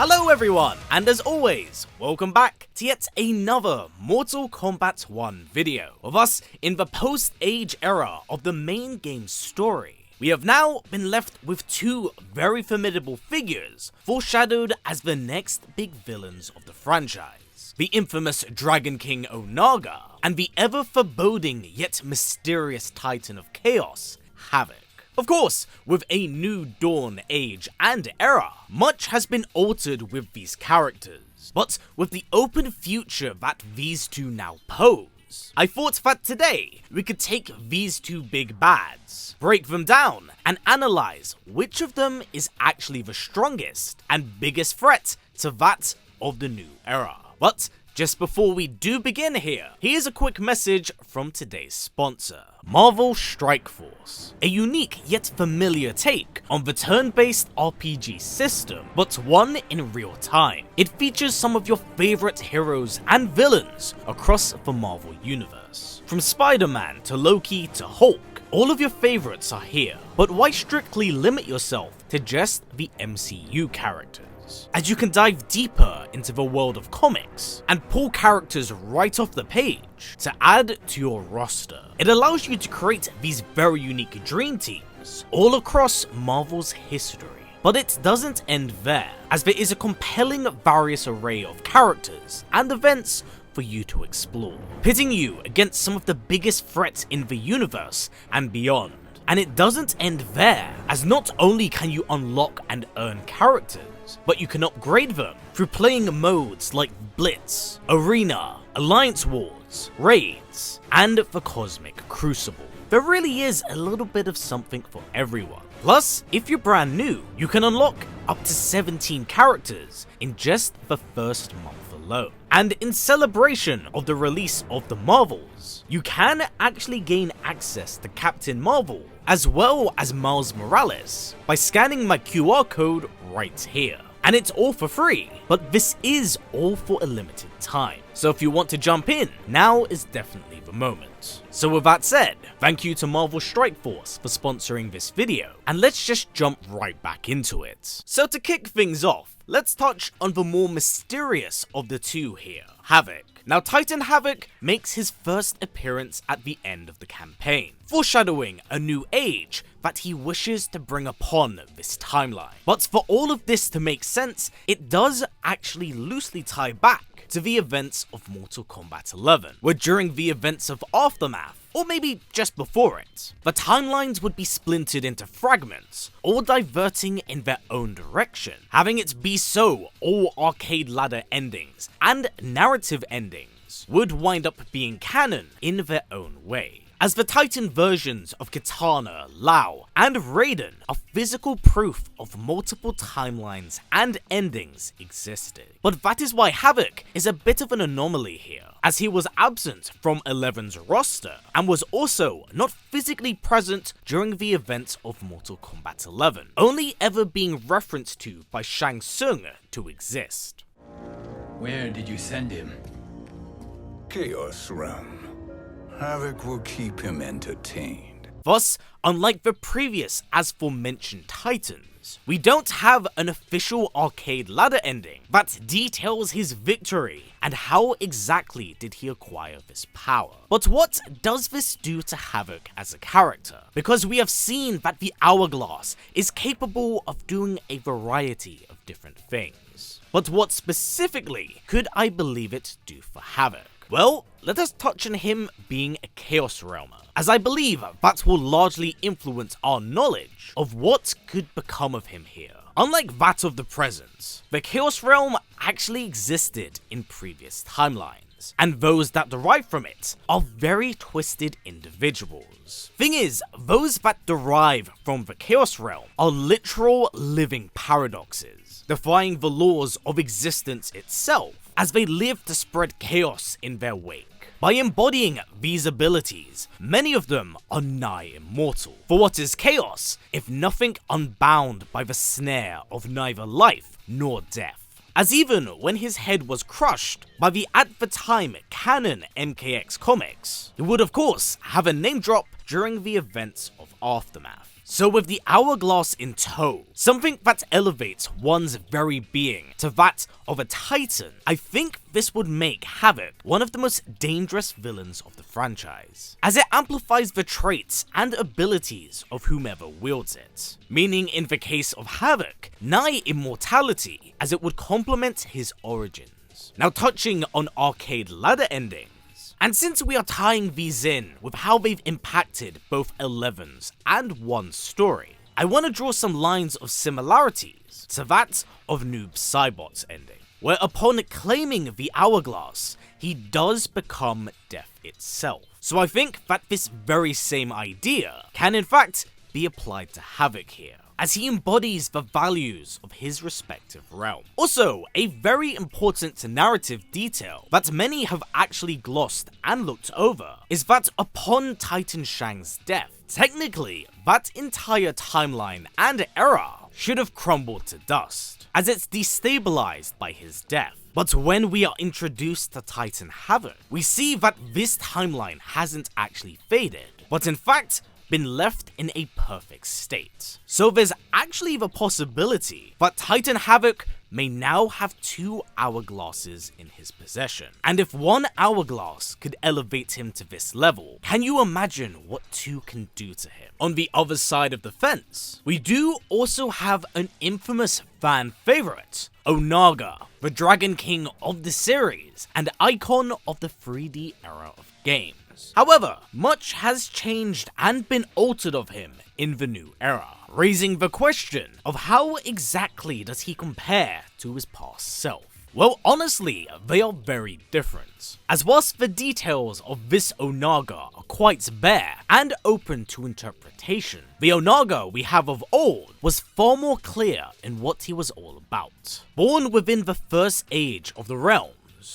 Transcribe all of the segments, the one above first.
Hello everyone, and as always, welcome back to yet another Mortal Kombat 1 video of us in the post-age era of the main game's story. We have now been left with two very formidable figures, foreshadowed as the next big villains of the franchise. The infamous Dragon King Onaga, and the ever-foreboding yet mysterious Titan of Chaos, Havik. Of course, with a new dawn, age, and era, much has been altered with these characters. But with the open future that these two now pose, I thought that today we could take these two big bads, break them down, and analyze which of them is actually the strongest and biggest threat to that of the new era. But just before we do begin here, here's a quick message from today's sponsor, Marvel Strike Force. A unique yet familiar take on the turn-based RPG system, but one in real time. It features some of your favorite heroes and villains across the Marvel universe. From Spider-Man to Loki to Hulk, all of your favorites are here. But why strictly limit yourself to just the MCU characters? As you can dive deeper into the world of comics and pull characters right off the page to add to your roster. It allows you to create these very unique dream teams all across Marvel's history. But it doesn't end there, as there is a compelling various array of characters and events for you to explore, pitting you against some of the biggest threats in the universe and beyond. And it doesn't end there, as not only can you unlock and earn characters, but you can upgrade them through playing modes like Blitz, Arena, Alliance Wars, Raids, and the Cosmic Crucible. There really is a little bit of something for everyone. Plus, if you're brand new, you can unlock up to 17 characters in just the first month alone. And in celebration of the release of the Marvels, you can actually gain access to Captain Marvel as well as Miles Morales by scanning my QR code right here. And it's all for free, but this is all for a limited time. So if you want to jump in, now is definitely the moment. So with that said, thank you to Marvel Strike Force for sponsoring this video, and let's just jump right back into it. So to kick things off, let's touch on the more mysterious of the two here, Havik. Now Titan Havik makes his first appearance at the end of the campaign, foreshadowing a new age that he wishes to bring upon this timeline. But for all of this to make sense, it does actually loosely tie back to the events of Mortal Kombat 11, where during the events of Aftermath, or maybe just before it, the timelines would be splintered into fragments, all diverting in their own direction, having it be so all arcade ladder endings and narrative endings would wind up being canon in their own way. As the Titan versions of Kitana, Lao, and Raiden are physical proof of multiple timelines and endings existed. But that is why Havik is a bit of an anomaly here, as he was absent from 11's roster and was also not physically present during the events of Mortal Kombat 11, only ever being referenced to by Shang Tsung to exist. Where did you send him? Chaos Realm. Havik will keep him entertained. Thus, unlike the previous as aforementioned Titans, we don't have an official arcade ladder ending that details his victory and how exactly did he acquire this power. But what does this do to Havik as a character? Because we have seen that the Hourglass is capable of doing a variety of different things. But what specifically could I believe it do for Havik? Well, let us touch on him being a Chaos Realmer, as I believe that will largely influence our knowledge of what could become of him here. Unlike that of the present, the Chaos Realm actually existed in previous timelines, and those that derive from it are very twisted individuals. Thing is, those that derive from the Chaos Realm are literal living paradoxes, defying the laws of existence itself, as they live to spread chaos in their wake. By embodying these abilities, many of them are nigh immortal. For what is chaos, if nothing unbound by the snare of neither life nor death? As even when his head was crushed by the at the time canon MKX comics, he would of course have a name drop during the events of Aftermath. So with the hourglass in tow, something that elevates one's very being to that of a titan, I think this would make Havik one of the most dangerous villains of the franchise, as it amplifies the traits and abilities of whomever wields it, meaning in the case of Havik, nigh immortality, as it would complement his origins. Now touching on arcade ladder endings, and since we are tying these in with how they've impacted both 11's and 1's story, I want to draw some lines of similarities to that of Noob Saibot's ending, where upon claiming the hourglass, he does become death itself. So I think that this very same idea can in fact be applied to Havik here, as he embodies the values of his respective realm. Also, a very important narrative detail that many have actually glossed and looked over is that upon Titan Shang's death, technically that entire timeline and era should have crumbled to dust, as it's destabilized by his death. But when we are introduced to Titan Havik, we see that this timeline hasn't actually faded, but in fact been left in a perfect state. So there's actually the possibility that Titan Havik may now have 2 hourglasses in his possession. And if 1 hourglass could elevate him to this level, can you imagine what 2 can do to him? On the other side of the fence, we do also have an infamous fan favorite, Onaga, the Dragon King of the series and icon of the 3D era of games. However, much has changed and been altered of him in the new era, raising the question of how exactly does he compare to his past self? Well, honestly, they are very different, as whilst the details of this Onaga are quite bare and open to interpretation, the Onaga we have of old was far more clear in what he was all about. Born within the first age of the realm,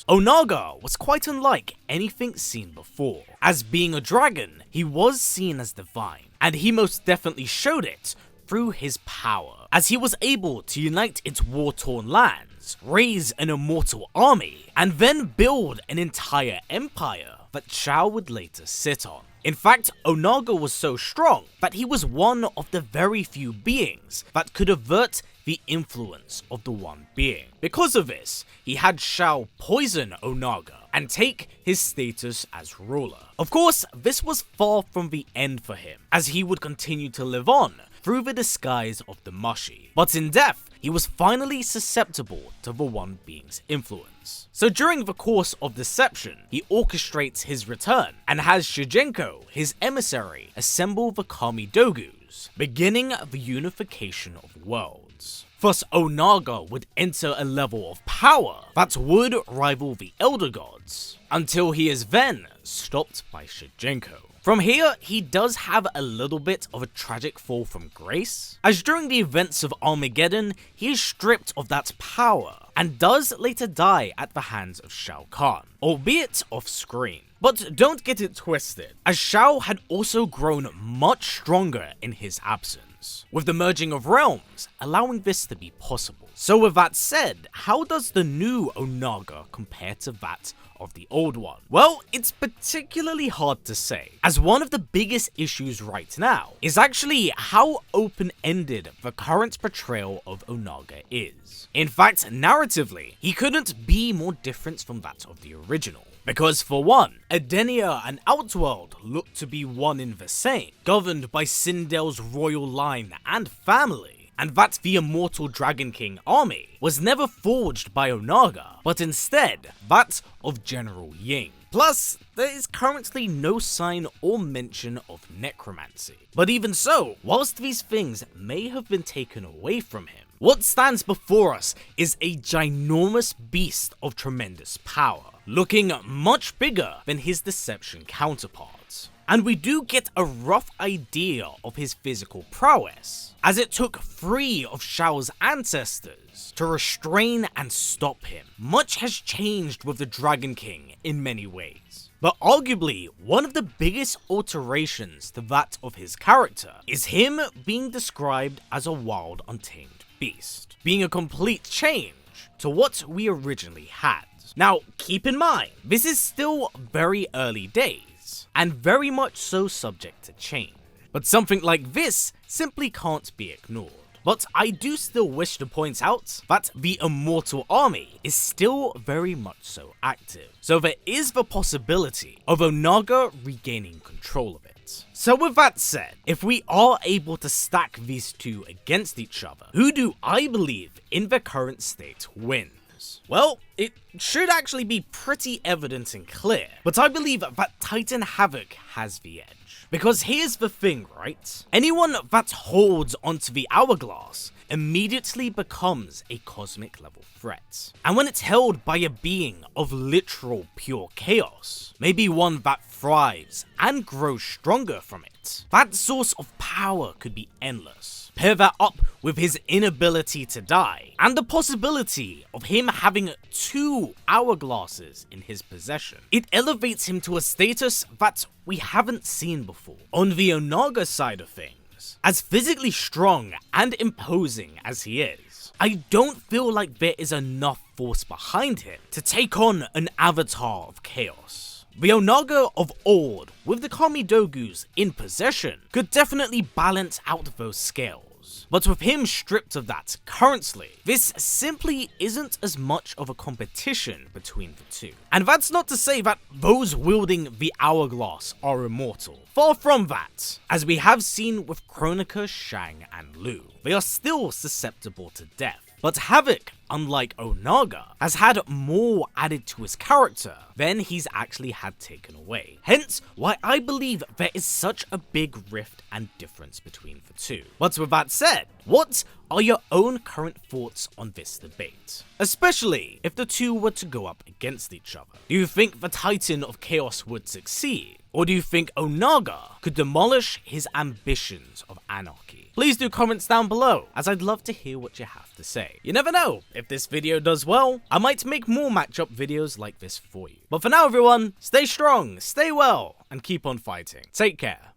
Onaga was quite unlike anything seen before. As being a dragon, he was seen as divine, and he most definitely showed it through his power, as he was able to unite its war-torn lands, raise an immortal army, and then build an entire empire that Shao would later sit on. In fact, Onaga was so strong that he was one of the very few beings that could avert the influence of the one being. Because of this, he had Shao poison Onaga and take his status as ruler. Of course, this was far from the end for him, as he would continue to live on through the disguise of the Mushi. But in death, he was finally susceptible to the one being's influence. So during the course of deception, he orchestrates his return and has Shigenko, his emissary, assemble the Kami Dogus, beginning the unification of worlds. Thus, Onaga would enter a level of power that would rival the Elder Gods, until he is then stopped by Shigenko. From here, he does have a little bit of a tragic fall from grace, as during the events of Armageddon, he is stripped of that power, and does later die at the hands of Shao Kahn, albeit off screen. But don't get it twisted, as Shao had also grown much stronger in his absence, with the merging of realms allowing this to be possible. So with that said, how does the new Onaga compare to that of the old one? Well, it's particularly hard to say, as one of the biggest issues right now is actually how open-ended the current portrayal of Onaga is. In fact, narratively, he couldn't be more different from that of the original. Because for one, Edenia and Outworld look to be one in the same, governed by Sindel's royal line and family, and that the immortal Dragon King army was never forged by Onaga, but instead that of General Ying. Plus, there is currently no sign or mention of necromancy. But even so, whilst these things may have been taken away from him, what stands before us is a ginormous beast of tremendous power, looking much bigger than his deception counterparts. And we do get a rough idea of his physical prowess, as it took 3 of Shao's ancestors to restrain and stop him. Much has changed with the Dragon King in many ways, but arguably one of the biggest alterations to that of his character is him being described as a wild, untamed beast, being a complete change to what we originally had. Now, keep in mind, this is still very early days, and very much so subject to change. But something like this simply can't be ignored. But I do still wish to point out that the Immortal Army is still very much so active, so there is the possibility of Onaga regaining control of it. So with that said, if we are able to stack these two against each other, who do I believe in the current state wins? Well, it should actually be pretty evident and clear, but I believe that Titan Havik has the edge. Because here's the thing, right? Anyone that holds onto the hourglass immediately becomes a cosmic level threat. And when it's held by a being of literal pure chaos, maybe one that thrives and grows stronger from it, that source of power could be endless. Pair that up with his inability to die, and the possibility of him having 2 hourglasses in his possession. It elevates him to a status that we haven't seen before. On the Onaga side of things, as physically strong and imposing as he is, I don't feel like there is enough force behind him to take on an avatar of chaos. The Onaga of old, with the Kamidogus in possession, could definitely balance out those scales. But with him stripped of that currently, this simply isn't as much of a competition between the two. And that's not to say that those wielding the hourglass are immortal. Far from that. As we have seen with Chronica, Shang, and Lu, they are still susceptible to death. But Havik, unlike Onaga, has had more added to his character than he's actually had taken away. Hence why I believe there is such a big rift and difference between the two. But with that said, what are your own current thoughts on this debate? Especially if the two were to go up against each other. Do you think the Titan of Chaos would succeed? Or do you think Onaga could demolish his ambitions of anarchy? Please do comments down below, as I'd love to hear what you have to say. You never know, if this video does well, I might make more matchup videos like this for you. But for now everyone, stay strong, stay well, and keep on fighting. Take care.